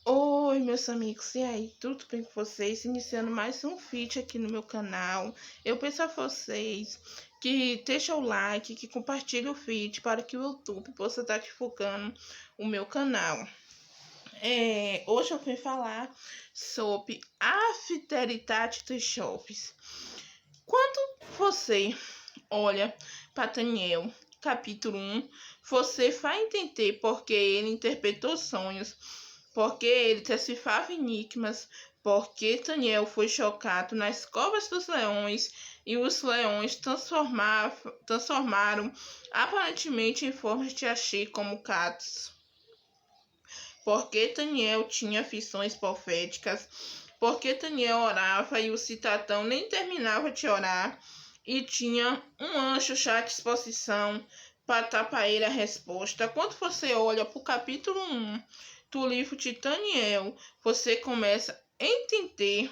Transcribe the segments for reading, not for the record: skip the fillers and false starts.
Oi, meus amigos, e aí, tudo bem com vocês? Iniciando mais um vídeo aqui no meu canal. Eu peço a vocês que deixem o like, que compartilhem o vídeo para que o YouTube possa estar divulgando o meu canal. Hoje eu vim falar sobre a fidelidade dos jovens. Quando você olha para Daniel, capítulo 1, você vai entender porque ele interpretou sonhos, porque ele decifrava enigmas, porque Daniel foi chocado nas covas dos leões e os leões transformaram aparentemente em formas de agir como gatos. Porque Daniel tinha visões proféticas, porque Daniel orava e o cidadão nem terminava de orar e tinha um anjo já à disposição para dar para ele a resposta. Quando você olha para o capítulo 1 do livro de Daniel, você começa a entender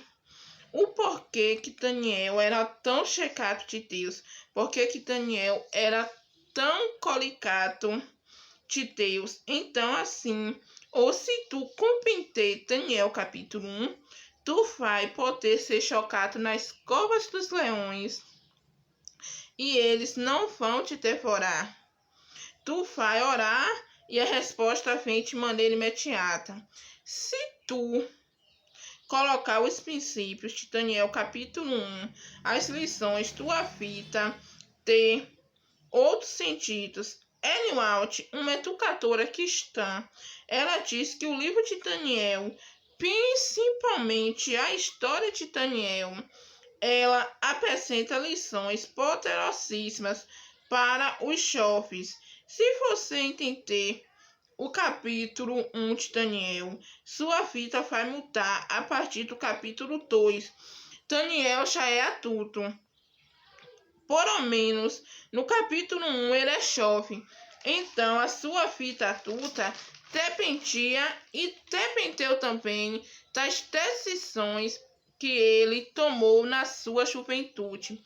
o porquê que Daniel era tão checado de Deus, porquê que Daniel era tão coligado de Deus. Então, assim, ou se tu compreender Daniel capítulo 1, tu vai poder ser chocado nas covas dos leões e eles não vão te devorar. Tu vai orar e a resposta vem de maneira imediata. Se tu colocar os princípios de Daniel capítulo 1, as lições, tua vida ter outros sentidos. Ellen White, uma educadora cristã, ela diz que o livro de Daniel, principalmente a história de Daniel, ela apresenta lições poderosíssimas para os jovens. Se você entender o capítulo 1 de Daniel, sua vida vai mudar a partir do capítulo 2. Daniel já é adulto. Por menos no capítulo 1 ele é jovem. Então a sua vida adulta dependia e dependeu também das decisões que ele tomou na sua juventude.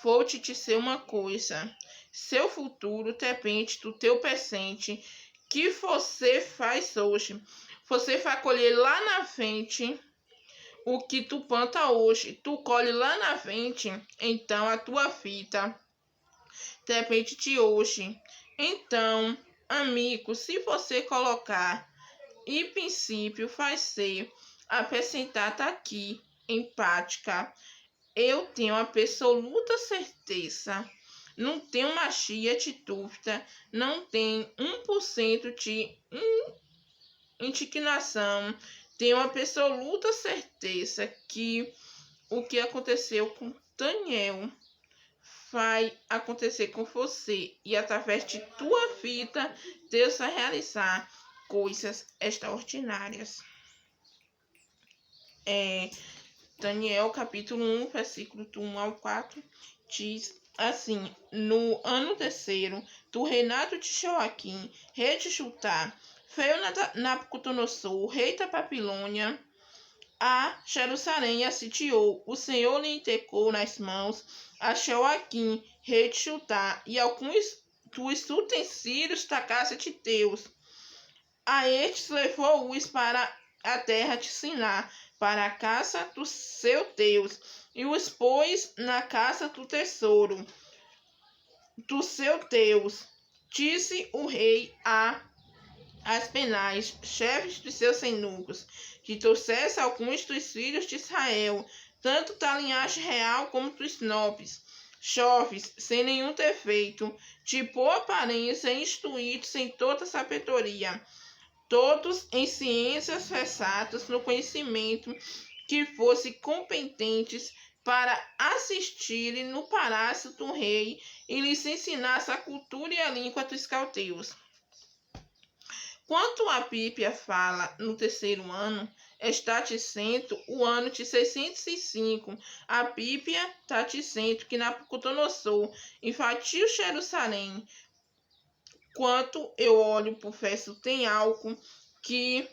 Vou te dizer uma coisa: seu futuro depende do teu presente que você faz hoje. Você vai colher lá na frente o que tu planta hoje, tu colhe lá na frente. Então a tua vida depende de hoje. Então, amigo, se você colocar e princípio vai ser apresentada aqui em prática, eu tenho absoluta certeza, não tenho magia de dúvida, não tem 1% de indignação, tenho absoluta certeza que o que aconteceu com Daniel vai acontecer com você e através de tua vida Deus vai realizar coisas extraordinárias. Daniel capítulo 1, versículo do 1 ao 4 diz assim: no ano terceiro do reinado de Joaquim, rei de Judá, veio Nabucodonosor, rei da Babilônia, a Jerusalém e assediou. O Senhor lhe entregou nas mãos a Joaquim, rei de Judá, e alguns dos utensílios da casa de Deus. A estes levou-os para a terra de Siná, para a casa do seu Deus, e os pôs na casa do tesouro do seu Deus. Disse o rei a Aspenaz, chefes dos seus eunucos, que trouxesse alguns dos filhos de Israel, tanto da linhagem real como dos nobres, jovens, sem nenhum defeito, de boa aparência, instruídos em toda sabedoria, todos em ciências versados no conhecimento, que fossem competentes para assistirem no palácio do rei e lhes ensinasse a cultura e a língua dos caldeus. Quanto a Bíblia fala no terceiro ano, está dizendo o ano de 605. A Bíblia está dizendo que Nabucodonosor invadiu Jerusalém. Quanto eu olho para o verso, tem algo que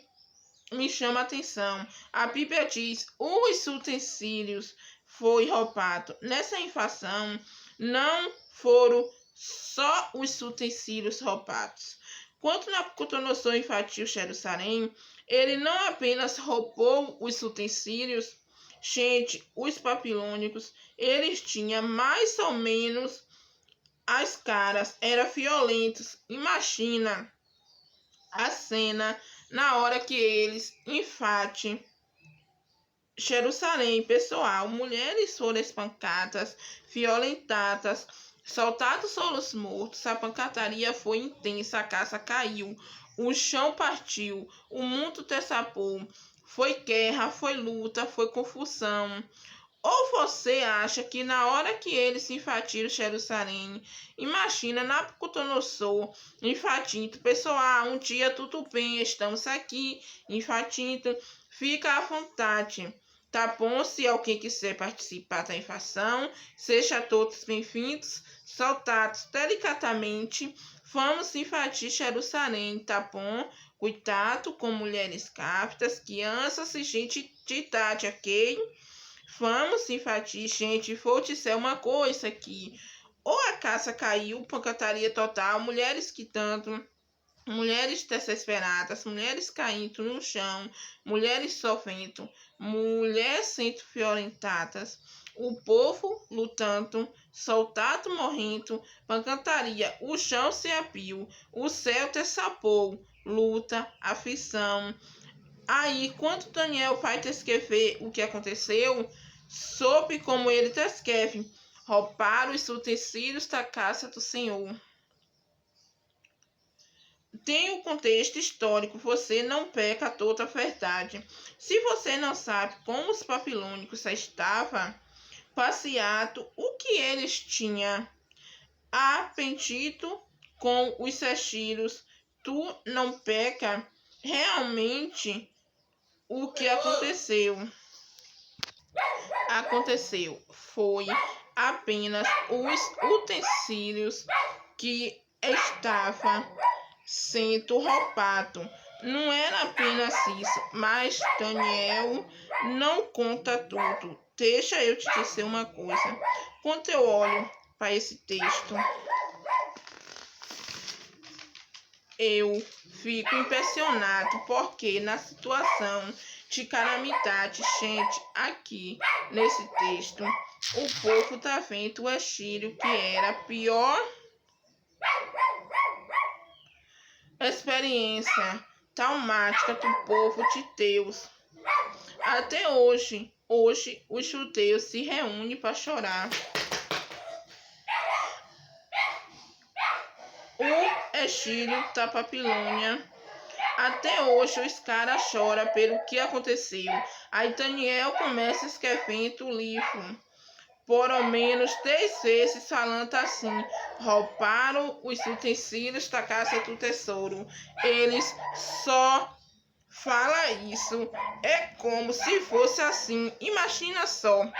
me chama a atenção. A Bíblia diz: os utensílios foi roubado. Nessa invasão, não foram só os utensílios roubados. Quando Nabucodonosor invadiu Jerusalém, Ele não apenas roubou os utensílios, gente, os babilônicos, eles tinham mais ou menos as caras, eram violentos. Imagina a cena na hora que eles invadem Jerusalém, pessoal. Mulheres foram espancadas, violentadas, soltados sobre os mortos. A pancadaria foi intensa, a casa caiu, o chão partiu, o mundo desabou. Foi guerra, foi luta, foi confusão. Ou você acha que na hora que eles invadiram Jerusalém, imagina Nabucodonosor invadindo, pessoal, um dia tudo bem, estamos aqui invadindo, fica à vontade, tá bom? Se alguém quiser participar da invasão, seja todos bem-vindos, soldados delicadamente, vamos invadir Jerusalém, tá bom? Cuidado com mulheres cáptas, crianças e gente de idade, ok? Vamos invadir, gente. Vou dizer uma coisa aqui. Ou a casa caiu, pancadaria total, mulheres gritando, mulheres desesperadas, mulheres caindo no chão, mulheres sofrendo, mulheres sendo violentadas, o povo lutando, soldado morrendo, pancadaria, o chão se abriu, o céu desabou, luta, aflição. Aí, quando Daniel vai descrever o que aconteceu, soube como ele descreve: roubaram os utensílios da casa do Senhor. Tem o contexto histórico, você não peca toda a verdade. Se você não sabe como os babilônicos estavam passeado, o que eles tinham aprendido com os exilos, tu não peca realmente o que aconteceu foi apenas os utensílios que estavam sendo roubados. Não era apenas isso, mas Daniel não conta tudo. Deixa eu te dizer uma coisa. Quando eu olho para esse texto, eu fico impressionado porque na situação de calamidade, gente, aqui nesse texto, o povo tá vendo o exílio, que era a pior experiência traumática do povo de Deus. Até hoje os judeus se reúnem para chorar. O exílio da Babilônia. Até hoje os caras choram pelo que aconteceu. Aí Daniel começa escrevendo o livro, por ao menos 10 vezes, falando assim: roubaram os utensílios da casa do tesouro. Eles só falam isso. É como se fosse assim. Imagina só,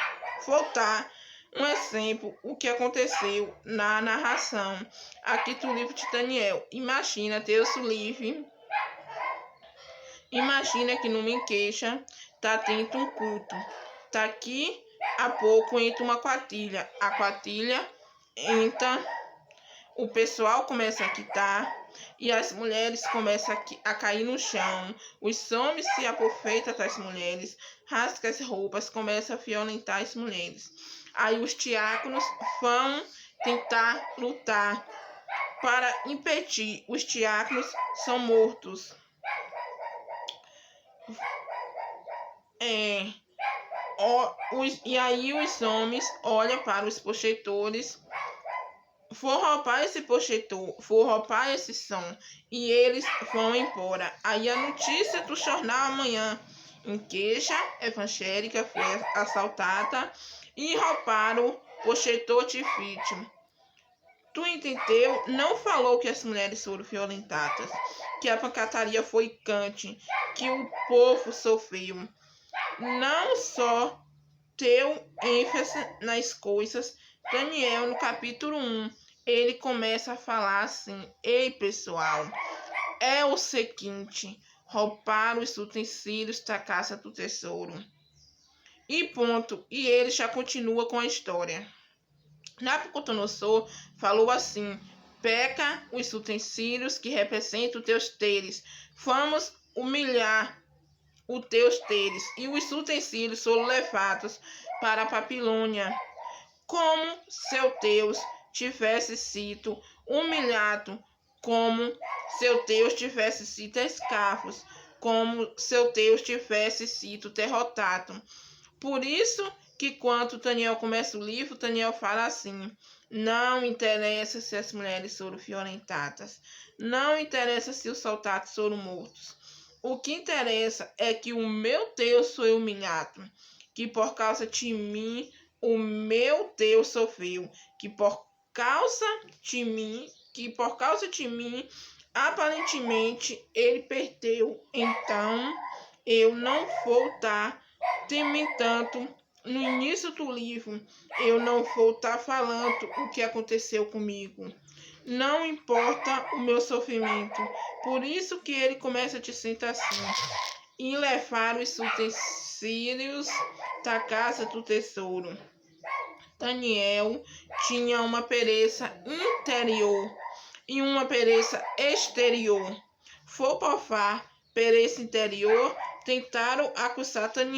voltar um exemplo, o que aconteceu na narração aqui do livro de Daniel. Imagina, Deus o livre. Imagina que numa igreja tá tendo um culto. Daqui a pouco entra uma quadrilha. A quadrilha entra, o pessoal começa a quitar e as mulheres começam a cair no chão. Os homens se aproveitam das mulheres, rasgam as roupas, começam a violentar as mulheres. Aí os diáconos vão tentar lutar para impedir. Os diáconos são mortos. E aí os homens olham para os projetores. Vou roubar esse projetor, vou roubar esse som. E eles vão embora. Aí a notícia do jornal amanhã: igreja evangélica foi assaltada e roubaram o projetor de vítima. Tu entendeu? Não falou que as mulheres foram violentadas, que a pancadaria foi quente, que o povo sofreu. Não só deu ênfase nas coisas. Daniel, no capítulo 1, ele começa a falar assim: ei, pessoal, é o seguinte, roubaram os utensílios da casa do tesouro. E ponto. E ele já continua com a história. Nabucodonosor falou assim: pega os utensílios que representam teus teres. Vamos humilhar os teus teres, e os utensílios foram levados para a Babilônia, como se o Deus tivesse sido humilhado, como se o Deus tivesse sido escravos, como se o Deus tivesse sido derrotado. Por isso que quando Daniel começa o livro, Daniel fala assim: não interessa se as mulheres foram violentadas, não interessa se os soldados foram mortos. O que interessa é que o meu Deus foi humilhado, que por causa de mim o meu Deus sofreu, que por causa de mim, aparentemente ele perdeu. Então eu não vou estar tementando no início do livro, eu não vou estar falando o que aconteceu comigo. Não importa o meu sofrimento. Por isso que ele começa dizendo assim: e levar os utensílios da casa do tesouro. Daniel tinha uma pereza interior e uma pereza exterior. For provar pereza interior, tentaram acusar Daniel.